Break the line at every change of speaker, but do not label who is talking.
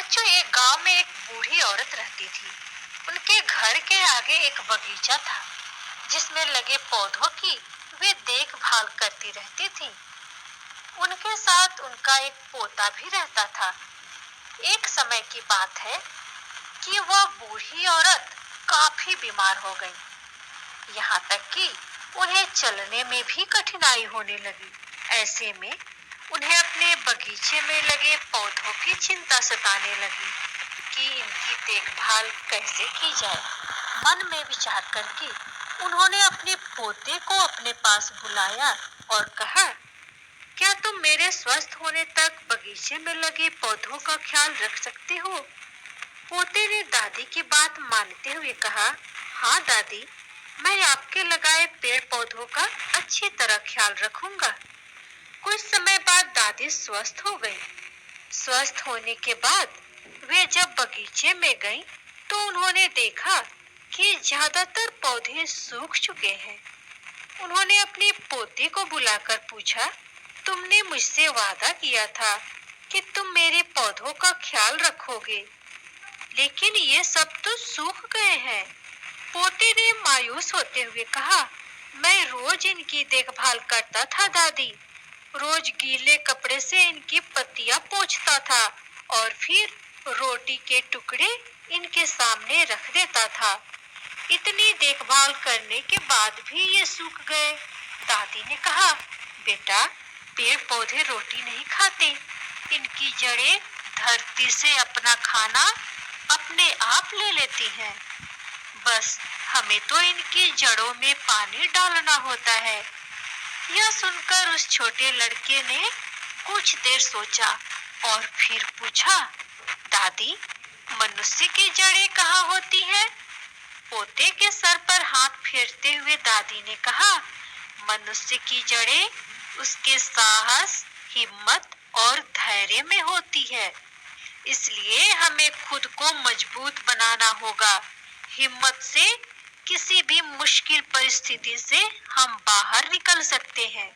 बच्चों, एक गांव में एक बूढ़ी औरत रहती थी। उनके घर के आगे एक बगीचा था जिसमें लगे पौधों की वे देखभाल करती रहती थी। उनके साथ उनका एक पोता भी रहता था। एक समय की बात है कि वह बूढ़ी औरत काफी बीमार हो गई, यहाँ तक कि उन्हें चलने में भी कठिनाई होने लगी। ऐसे में उन्हें अपने बगीचे में लगे पौधों की चिंता सताने लगी कि इनकी देखभाल कैसे की जाए। मन में विचार करके उन्होंने अपने पोते को अपने पास बुलाया और कहा, क्या तुम मेरे स्वस्थ होने तक बगीचे में लगे पौधों का ख्याल रख सकते हो? पोते ने दादी की बात मानते हुए कहा, हाँ दादी, मैं आपके लगाए पेड़ पौधों का अच्छी तरह ख्याल रखूंगा। कुछ समय बाद दादी स्वस्थ हो गई। स्वस्थ होने के बाद वे जब बगीचे में गईं, तो उन्होंने देखा कि ज्यादातर पौधे सूख चुके हैं। उन्होंने अपने पोते को बुलाकर पूछा, तुमने मुझसे वादा किया था कि तुम मेरे पौधों का ख्याल रखोगे, लेकिन ये सब तो सूख गए हैं। पोते ने मायूस होते हुए कहा, मैं रोज इनकी देखभाल करता था दादी। रोज गीले कपड़े से इनकी पत्तियां पोंछता था और फिर रोटी के टुकड़े इनके सामने रख देता था। इतनी देखभाल करने के बाद भी ये सूख गए। दादी ने कहा, बेटा, पेड़ पौधे रोटी नहीं खाते। इनकी जड़ें धरती से अपना खाना अपने आप ले लेती हैं। बस हमें तो इनकी जड़ों में पानी डालना होता है। यह सुनकर उस छोटे लड़के ने कुछ देर सोचा और फिर पूछा, दादी, मनुष्य की जड़ें कहाँ होती हैं? पोते के सर पर हाथ फेरते हुए दादी ने कहा, मनुष्य की जड़ें उसके साहस, हिम्मत और धैर्य में होती है। इसलिए हमें खुद को मजबूत बनाना होगा। हिम्मत से किसी भी मुश्किल परिस्थिति से हम बाहर निकल सकते हैं।